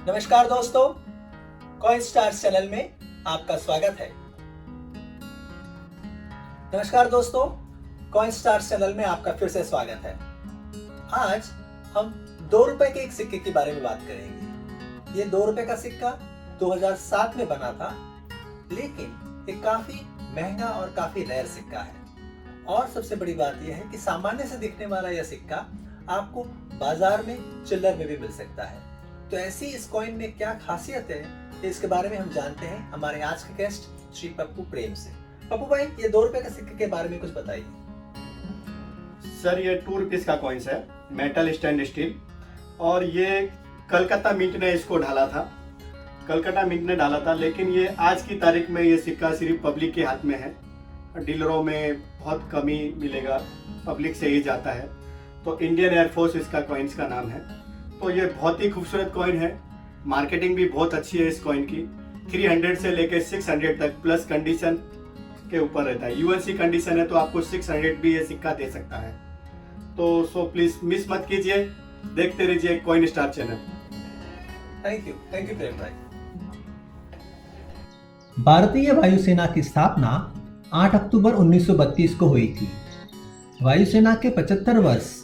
नमस्कार दोस्तों, coin stars channel में आपका स्वागत है। नमस्कार दोस्तों, कॉइन स्टार्स चैनल में आपका फिर से स्वागत है। आज हम 2 रुपए के एक सिक्के के बारे में बात करेंगे। ये 2 रुपए का सिक्का 2007 में बना था, लेकिन ये काफी महंगा और काफी रेयर सिक्का है। और सबसे बड़ी बात यह है कि सामान्य से दिखने वाला यह सिक्का आपको बाजार में चिल्लर में भी मिल सकता है। तो ऐसी इस कॉइन में क्या खासियत है, इसके बारे में हम जानते हैं हमारे आज के गेस्ट श्री पप्पू प्रेम से। पप्पू भाई, ये 2 रुपए का सिक्के के बारे में कुछ बताइए। सर, ये 2 रुपीज का कॉइन्स है, मेटल स्टैंड स्टील, और ये कलकत्ता मिंट ने इसको ढाला था। कलकत्ता मिंट ने डाला था, लेकिन ये आज की तारीख में ये सिक्का सिर्फ पब्लिक के हाथ में है। डीलरों में बहुत कमी मिलेगा, पब्लिक से ही जाता है। तो इंडियन एयरफोर्स इसका कॉइन्स का नाम है। तो ये बहुत ही खूबसूरत कॉइन है, मार्केटिंग भी बहुत अच्छी है इस कॉइन की। 300 से लेकर 600 तक प्लस कंडीशन के ऊपर रहता है। यूएनसी कंडीशन है तो आपको 600 भी ये सिक्का दे सकता है। तो प्लीज मिस मत कीजिए, देखते रहिए Coin Star channel. Thank you Prem भाई। भारतीय वायुसेना की स्थापना 8 अक्टूबर 1932 को हुई थी। वायुसेना के 75 वर्ष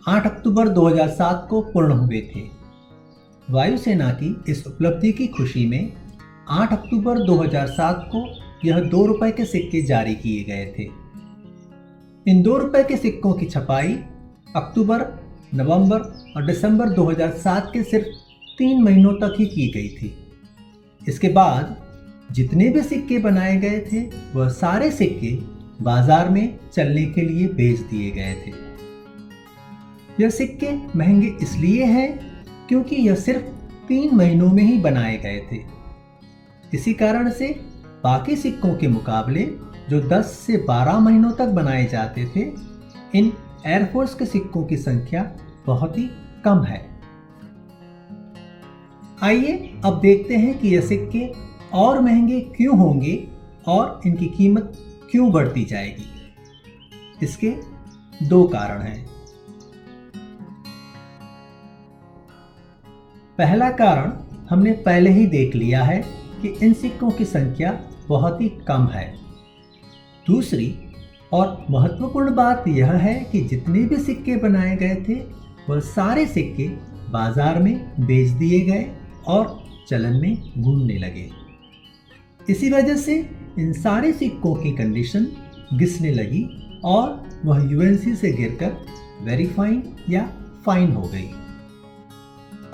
8 अक्टूबर 2007 को पूर्ण हुए थे। वायुसेना की इस उपलब्धि की खुशी में 8 अक्टूबर 2007 को यह 2 रुपए के सिक्के जारी किए गए थे। इन 2 रुपए के सिक्कों की छपाई अक्टूबर, नवंबर और दिसंबर 2007 के सिर्फ 3 महीनों तक ही की गई थी। इसके बाद जितने भी सिक्के बनाए गए थे वह सारे सिक्के बाजार में चलने के लिए बेच दिए गए थे। यह सिक्के महंगे इसलिए हैं क्योंकि यह सिर्फ 3 महीनों में ही बनाए गए थे। इसी कारण से बाकी सिक्कों के मुकाबले जो 10 से 12 महीनों तक बनाए जाते थे, इन एयरफोर्स के सिक्कों की संख्या बहुत ही कम है। आइए अब देखते हैं कि यह सिक्के और महंगे क्यों होंगे और इनकी कीमत क्यों बढ़ती जाएगी। इसके 2 कारण हैं। पहला कारण हमने पहले ही देख लिया है कि इन सिक्कों की संख्या बहुत ही कम है। दूसरी और महत्वपूर्ण बात यह है कि जितने भी सिक्के बनाए गए थे वह सारे सिक्के बाजार में बेच दिए गए और चलन में घूमने लगे। इसी वजह से इन सारे सिक्कों की कंडीशन घिसने लगी और वह यूएनसी से गिरकर वेरी फाइन या फाइन हो गई।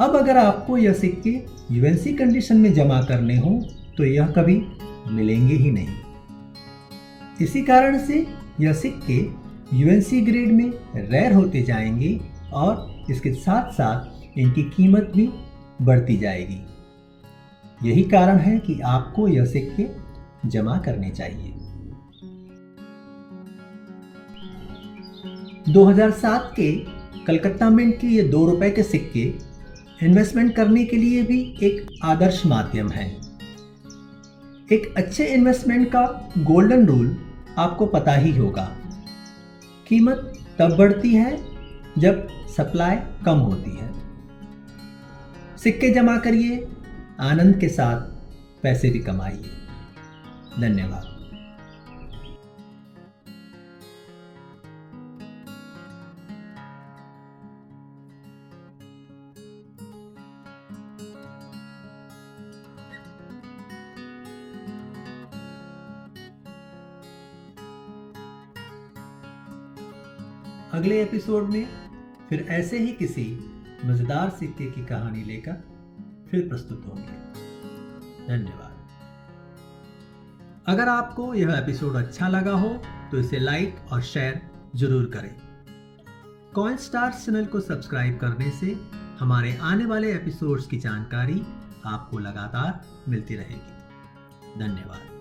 अब अगर आपको यह सिक्के यूएनसी कंडीशन में जमा करने हो तो यह कभी मिलेंगे ही नहीं। इसी कारण से यह सिक्के यूएनसी ग्रेड में रेयर होते जाएंगे और इसके साथ साथ इनकी कीमत भी बढ़ती जाएगी। यही कारण है कि आपको यह सिक्के जमा करने चाहिए। 2007 के कलकत्ता मिंट के ये 2 रुपए के सिक्के इन्वेस्टमेंट करने के लिए भी एक आदर्श माध्यम है। एक अच्छे इन्वेस्टमेंट का गोल्डन रूल आपको पता ही होगा। कीमत तब बढ़ती है जब सप्लाई कम होती है। सिक्के जमा करिए, आनंद के साथ पैसे भी कमाइए। धन्यवाद। अगले एपिसोड में फिर ऐसे ही किसी मजेदार सिक्के की कहानी लेकर फिर प्रस्तुत होंगे। धन्यवाद। अगर आपको यह एपिसोड अच्छा लगा हो तो इसे लाइक और शेयर जरूर करें। कॉइन स्टार्स चैनल को सब्सक्राइब करने से हमारे आने वाले एपिसोड्स की जानकारी आपको लगातार मिलती रहेगी। धन्यवाद।